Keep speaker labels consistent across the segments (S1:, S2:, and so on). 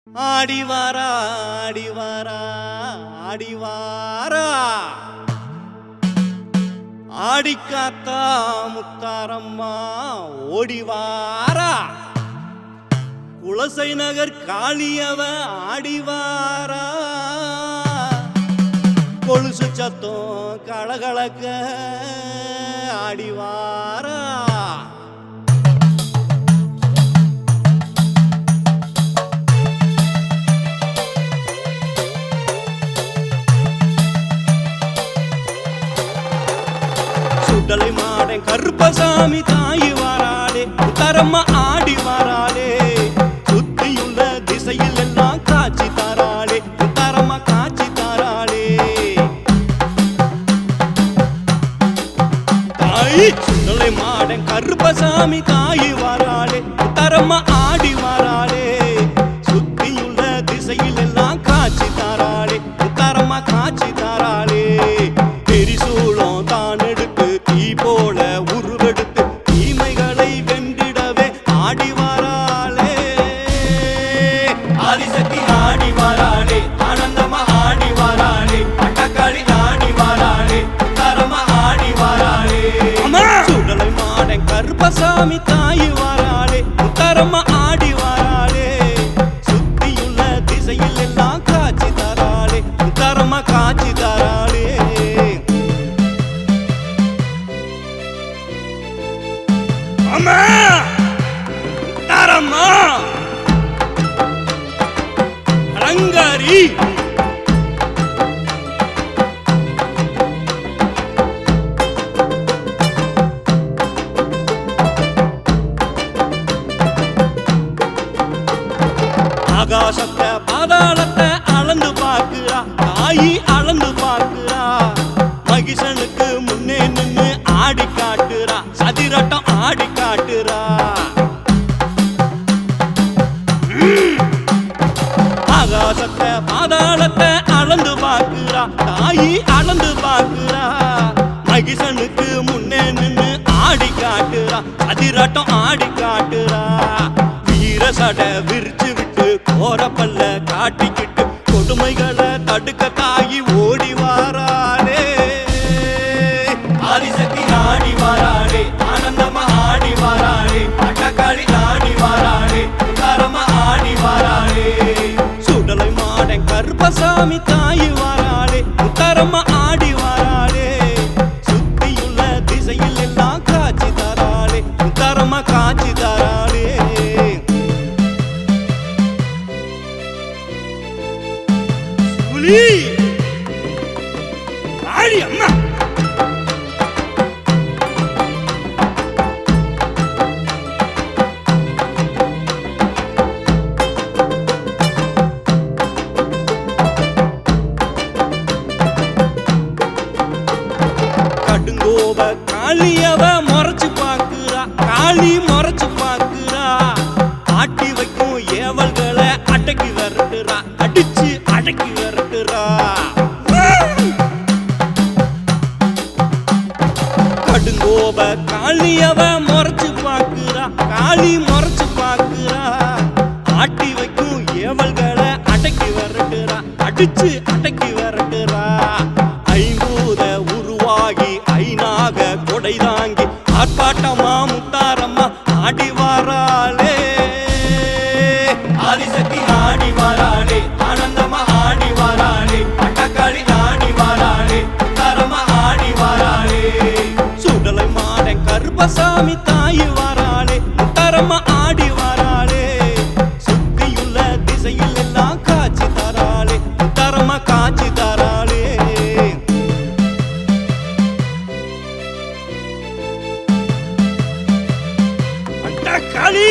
S1: ஆடிவாரா ஆடிவாரா ஆடிவாரா ஆடிக்காத்தா முத்தாரம்மா ஓடிவாரா குலசை நகர் காளியவ ஆடிவாரா கொலுசு சத்தம் களகலக்க ஆடிவாரா சுடலை மாடன் கருப்பசாமி தாயி வாராளே தரம்மா ஆடி வாராளே சுத்தியுள்ள திசையில் எல்லாம் காட்சி தாராளே தரம்மா காட்சி தாராளே தாயி சுடலை மாடன் கருப்பசாமி தாயி வாராளே தரம்மா ஆடி வாராளே சுத்தியுள்ள திசையில் எல்லாம் காட்சி தாராளே தரம்மா காட்சி தாராளே பெரிசூலம் தான் எடுத்து தீ போல உருவெடுத்து தீமைகளை வென்றிடவே ஆடி வாராளே ஆதிசக்தி ஆடி வாராளே ஆனந்தமா ஆடி வாராளே அட்டக்காளி ஆடி வாராளே தரமா ஆடி வாராளே சுடலை மாடன் கருப்பசாமி தாயி வாராளே தரமா ஆடி வாராளே சுத்தியுள்ள திசையில் எல்லாம் காட்சி தாராளே தரமா காட்சி தாராளே அம்மா தாரம்மா அலங்காரி ஆகாசத்தை பாதாளத்தை அளந்து பார்க்கிறா தாயி அளந்து பார்க்கிறா மகிஷனுக்கு முன்னே நின்னு ஆடி காட்டுறா சதிரட்டம் ஆடி காட்டுறா ஆகாசத்தை பாதாளத்தை அளந்து பார்க்கிறா தாயி அளந்து பார்க்கிறா மகிஷனுக்கு முன்னே நின்னு ஆடி காட்டுறா சதிரட்டம் ஆடி காட்டுறா வீர சட விரிச்சு விட்டு கோரப்பல்ல காட்டிக்கிட்டு கொடுமைகளை தடுக்க தாயி ஓடி வாராளே ஆதிசக்தி ஆடி வாராளே ஆனந்தமா ஆடி வாராளே அட்டக்காளி ஆடி வாராளே தரமா ஆடி வாராளே சுடலை மாடன் கருப்பசாமி தாயி வாராளே தரமா ஆடி வாராளே சுத்தியுள்ள திசையில் எல்லாம் காட்சி தாராளே தரமா காட்சி தாராளே ஆடி அம்மா கடுங்கோப காளியவ முறைச்சு பாக்குறா காளி முறைச்சு பாக்குறா ஆட்டி வைக்கும் ஏவல்களை அடக்கி விரட்டுறா அடிச்சு அடக்கி விரட்டுறா கடுங்கோப காளியவ முறைச்சு பாக்குறா காளி முறைச்சு பாக்குறா ஆட்டி வைக்கும் ஏவல்களை அடக்கி விரட்டுறா அடிச்சு அடக்கி விரட்டுறா ஐம்பூத உருவாகி ஐநாக கொடை தாங்கி ஆர்ப்பாட்டமா முத்தாரம்மா ஆடி வாராளே ஆதிசக்தி ஆடி வாராளே ஆனந்தமா ஆடி வாராளே அட்டக்காளி ஆடி வாராளே தரமா ஆடி வாராளே சுடலை மாடன் கருப்பசாமி தாயி வாராளே தரமா ஆடி வாராளே சுத்தியுள்ள திசையில் எல்லாம் காட்சி தாராளே தரமா காட்சி தாராளே அட்டக்காளி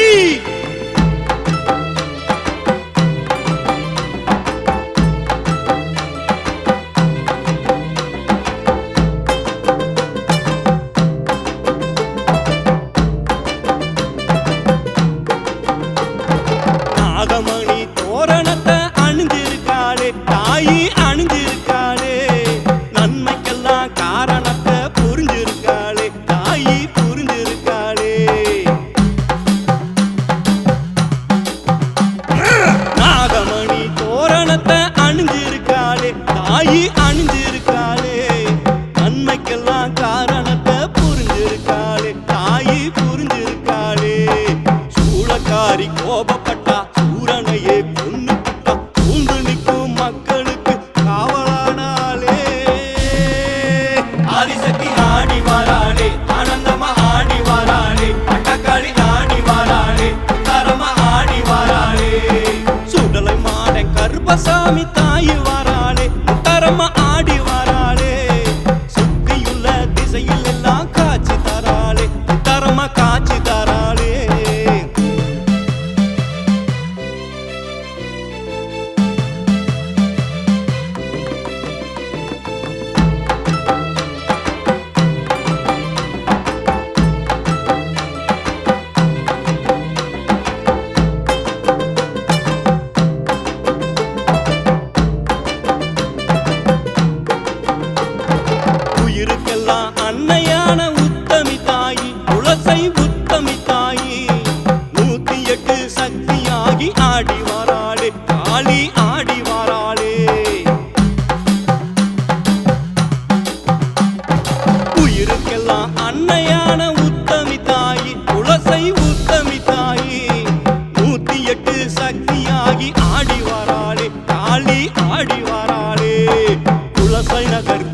S1: கருப்பசாமி தாயி வாராளே முத்தாரம்மா ஆடி வாராளே சுத்தியுள்ள திசையில் எல்லாம் காட்சி தராளே முத்தாரம்மா காட்சி தராளே உயிருக்கெல்லாம் அன்னையான உத்தமி தாயி துளசை உத்தமி தாயி 108 சக்தியாகி ஆடி வாராளே காளி ஆடி வாராளே உயிருக்கெல்லாம் அன்னையான உத்தமி தாயி துளசை உத்தமி தாயி 108 சக்தியாகி ஆடி வாராளே காளி ஆடி வாராளே குலசை நகர்